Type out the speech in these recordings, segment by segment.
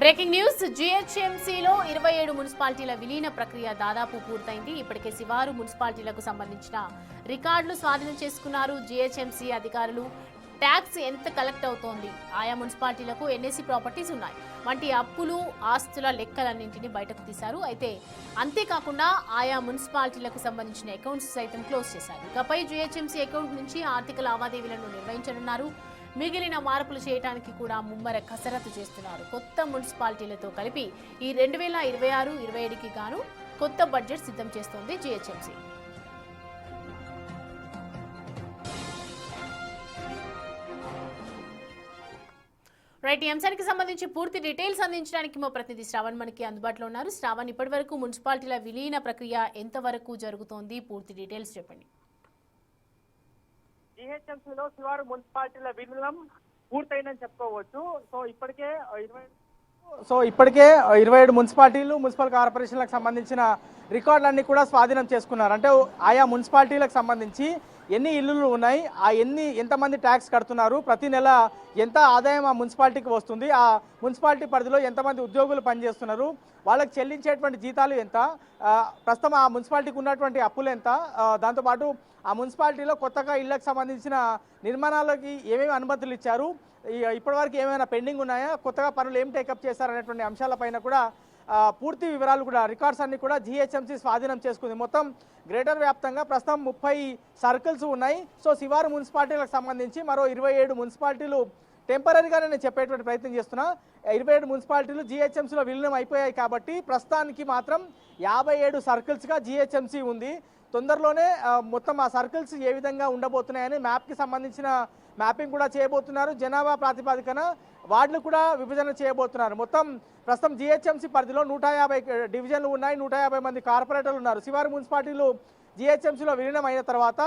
Breaking news జీహెచ్ఎంసీలో 27 మున్సిపాలిటీల విలీన ప్రక్రియ దాదాపు పూర్తయింది. ఇప్పటికే శివారు మున్సిపాలిటీలకు సంబంధించిన రికార్డులు స్వాధీనం చేసుకున్నారు జీహెచ్ఎంసీ అధికారులు. ట్యాక్స్ ఎంత కలెక్ట్ అవుతోంది, ఆయా మున్సిపాలిటీలకు ఎన్ఎస్సీ ప్రాపర్టీస్ ఉన్నాయి వంటి అప్పులు ఆస్తుల లెక్కలన్నింటినీ బయటకు తీశారు. అయితే అంతేకాకుండా ఆయా మున్సిపాలిటీలకు సంబంధించిన అకౌంట్స్ సైతం క్లోజ్ చేశారు. ఇకపై జీహెచ్ఎంసీ అకౌంట్ నుంచి ఆర్థిక లావాదేవీలను నిర్వహించనున్నారు. మిగిలిన మార్పులు చేయడానికి కూడా ముమ్మర కసరత్తు చేస్తున్నారు. కొత్త మున్సిపాలిటీలతో కలిపి ఈ 2026-27కి గాను కొత్త బడ్జెట్ సిద్ధం చేస్తోంది జీహెచ్ఎంసీ. రైట్, ఈ అంశానికి సంబంధించి పూర్తి డీటెయిల్స్ అందించడానికి మా ప్రతినిధి శ్రావణ్ మనకి అందుబాటులో ఉన్నారు. శ్రావణ్, ఇప్పటివరకు మున్సిపాలిటీల విలీన ప్రక్రియ ఎంతవరకు జరుగుతోంది, పూర్తి డీటెయిల్స్ చెప్పండి. జీహెచ్ఎంసీలో శివారు మున్సిపాలిటీల విలీనం పూర్తయిందని చెప్పుకోవచ్చు. ఇప్పటికే 27 మున్సిపాలిటీలు, మున్సిపల్ కార్పొరేషన్లకు సంబంధించిన రికార్డులన్నీ కూడా స్వాధీనం చేసుకున్నారు. అంటే ఆయా మున్సిపాలిటీలకు సంబంధించి ఎన్ని ఇల్లులు ఉన్నాయి, ఎంతమంది ట్యాక్స్ కడుతున్నారు, ప్రతి నెల ఎంత ఆదాయం ఆ మున్సిపాలిటీకి వస్తుంది, ఆ మున్సిపాలిటీ పరిధిలో ఎంతమంది ఉద్యోగులు పనిచేస్తున్నారు, వాళ్ళకి చెల్లించేటువంటి జీతాలు ఎంత, ప్రస్తుతం ఆ మున్సిపాలిటీకి ఉన్నటువంటి అప్పులు ఎంత, దాంతోపాటు ఆ మున్సిపాలిటీలో కొత్తగా ఇళ్లకు సంబంధించిన నిర్మాణాలకి ఏమేమి అనుమతులు ఇచ్చారు, ఇప్పటివరకు ఏమైనా పెండింగ్ ఉన్నాయా, కొత్తగా పనులు ఏం టేకప్ చేశారనేటువంటి అంశాలపైన కూడా పూర్తి వివరాలు కూడా రికార్డ్స్ అన్ని కూడా జీహెచ్ఎంసీ స్వాధీనం చేసుకుంది. మొత్తం గ్రేటర్ వ్యాప్తంగా ప్రస్తుతం 30 సర్కిల్స్ ఉన్నాయి. సో శివారు మున్సిపాలిటీలకు సంబంధించి మరో 27 మున్సిపాలిటీలు టెంపరీగా నేను చెప్పేటువంటి ప్రయత్నం చేస్తున్నా. 27 మున్సిపాలిటీలు జీహెచ్ఎంసీలో విలీనం అయిపోయాయి కాబట్టి ప్రస్తుతానికి మాత్రం 57 సర్కిల్స్గా జీహెచ్ఎంసీ ఉంది. తొందరలోనే మొత్తం ఆ సర్కిల్స్ ఏ విధంగా ఉండబోతున్నాయని మ్యాప్కి సంబంధించిన మ్యాపింగ్ కూడా చేయబోతున్నారు. జనాభా ప్రాతిపదికన వార్డులు కూడా విభజన చేయబోతున్నారు. మొత్తం ప్రస్తుతం జీహెచ్ఎంసీ పరిధిలో 150 డివిజన్లు ఉన్నాయి, 150 మంది కార్పొరేటర్లు ఉన్నారు. శివారు మున్సిపాలిటీలు జీహెచ్ఎంసీలో విలీనం అయిన తర్వాత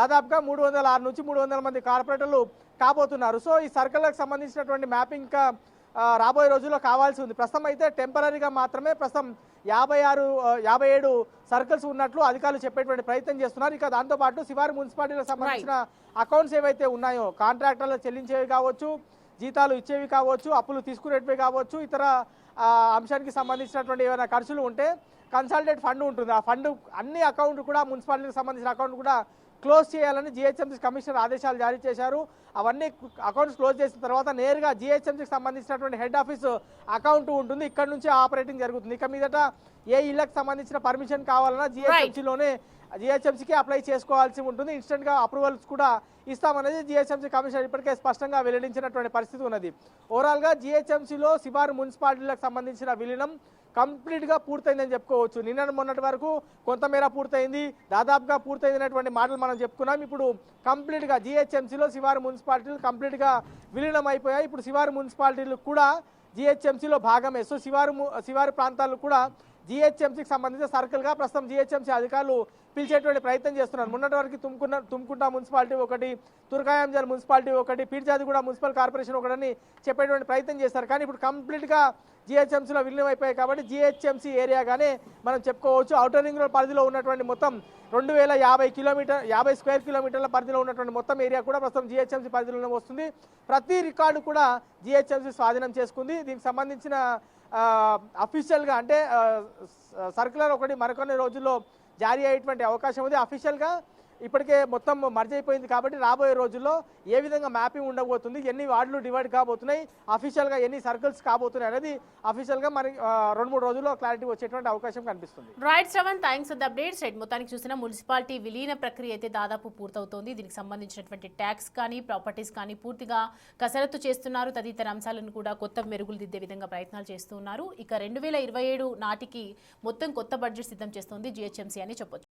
దాదాపుగా 306 నుంచి 300 మంది కార్పొరేటర్లు కాబోతున్నారు. సో ఈ సర్కిల్లకు సంబంధించినటువంటి మ్యాపింగ్ ఇంకా రాబోయే రోజుల్లో కావాల్సి ఉంది. ప్రస్తుతం అయితే టెంపరీగా మాత్రమే ప్రస్తుతం 57 సర్కిల్స్ ఉన్నట్లు అధికారులు చెప్పేటువంటి ప్రయత్నం చేస్తున్నారు. ఇక దాంతోపాటు శివారు మున్సిపాలిటీలకు సంబంధించిన అకౌంట్స్ ఏవైతే ఉన్నాయో, కాంట్రాక్టర్లు చెల్లించేవి కావచ్చు, జీతాలు ఇచ్చేవి కావచ్చు, అప్పులు తీసుకునేటివి కావచ్చు, ఇతర అంశానికి సంబంధించినటువంటి ఏమైనా ఖర్చులు ఉంటే కన్సల్టెంట్ ఫండ్ ఉంటుంది. ఆ ఫండ్ అన్ని అకౌంట్ కూడా మున్సిపాలిటీకి సంబంధించిన అకౌంట్ కూడా క్లోజ్ చేయాలని జీహెచ్ఎంసీ కమిషనర్ ఆదేశాలు జారీ చేశారు. అవన్నీ అకౌంట్స్ క్లోజ్ చేసిన తర్వాత నేరుగా జీహెచ్ఎంసీకి సంబంధించినటువంటి హెడ్ ఆఫీస్ అకౌంట్ ఉంటుంది, ఇక్కడ నుంచి ఆపరేటింగ్ జరుగుతుంది. ఇక మీదట ఏ ఇళ్లకు సంబంధించిన పర్మిషన్ కావాలన్నా జీహెచ్ఎంసీకి అప్లై చేసుకోవాల్సి ఉంటుంది. ఇన్స్టెంట్గా అప్రూవల్స్ కూడా ఇస్తామనేది జీహెచ్ఎంసీ కమిషనర్ ఇప్పటికే స్పష్టంగా వెల్లడించినటువంటి పరిస్థితి ఉన్నది. ఓవరాల్గా జీహెచ్ఎంసీలో శివారు మున్సిపాలిటీలకు సంబంధించిన విలీనం కంప్లీట్గా పూర్తయిందని చెప్పుకోవచ్చు. నిన్న మొన్నటి వరకు కొంతమేర పూర్తయింది, దాదాపుగా పూర్తయినటువంటి మాటలు మనం చెప్పుకున్నాం. ఇప్పుడు కంప్లీట్గా జీహెచ్ఎంసీలో శివారు మున్సిపాలిటీలు కంప్లీట్గా విలీనం అయిపోయాయి. ఇప్పుడు శివారు మున్సిపాలిటీలు కూడా జీహెచ్ఎంసీలో భాగమే. సో శివారు ప్రాంతాలు కూడా జీహెచ్ఎంసీకి సంబంధించిన సర్కిల్గా ప్రస్తుతం జీహెచ్ఎంసీ అధికారులు పిలిచేటువంటి ప్రయత్నం చేస్తున్నారు. మొన్నటి వరకు తుమ్కుంట మున్సిపాలిటీ ఒకటి, తుర్కాయంజల్ మున్సిపాలిటీ ఒకటి, పీర్జాదిగూడ మున్సిపల్ కార్పొరేషన్ ఒకటని చెప్పేటువంటి ప్రయత్నం చేస్తారు. కానీ ఇప్పుడు కంప్లీట్గా జీహెచ్ఎంసీలో విలీనం అయిపోయాయి కాబట్టి జీహెచ్ఎంసీ ఏరియాగానే మనం చెప్పుకోవచ్చు. ఔటర్ రింగ్ రోడ్ పరిధిలో ఉన్నటువంటి మొత్తం 2050 స్క్వేర్ కిలోమీటర్ల పరిధిలో ఉన్నటువంటి మొత్తం ఏరియా కూడా ప్రస్తుతం జీహెచ్ఎంసీ పరిధిలోనే వస్తుంది. ప్రతి రికార్డు కూడా జీహెచ్ఎంసీ స్వాధీనం చేసుకుంది. దీనికి సంబంధించిన అఫీషియల్గా అంటే సర్క్యులర్ ఒకటి మరికొన్ని రోజుల్లో జారీ అయ్యేటువంటి అవకాశం ఉంది. అఫీషియల్గా ఇప్పటికే మొత్తం మర్జ్ అయిపోయింది కాబట్టి రాబోయే రోజుల్లో ఏ విధంగా మ్యాపింగ్ ఉండబోతుంది, ఎన్ని వార్డులు డివైడ్ కాబోతున్నాయి, అఫీషియల్గా ఎన్ని సర్కిల్స్ కాబోతున్నాయి అనేది అఫీషియల్గా మరి 2-3 రోజుల్లో క్లారిటీ వచ్చేటువంటి అవకాశం కనిపిస్తుంది. Right Shravan, thanks for the updates. Right, మొత్తానికి చూసిన మున్సిపాలిటీ విలీన ప్రక్రియ అయితే దాదాపు పూర్తవుతోంది. దీనికి సంబంధించినటువంటి ట్యాక్స్ కానీ ప్రాపర్టీస్ కానీ పూర్తిగా కసరత్తు చేస్తున్నారు. తదితర అంశాలను కూడా కొత్త మెరుగులు దిద్దే విధంగా ప్రయత్నాలు చేస్తున్నారు. ఇక 2027 నాటికి మొత్తం కొత్త బడ్జెట్ సిద్ధం చేస్తోంది జీహెచ్ఎంసీ అని చెప్పొచ్చు.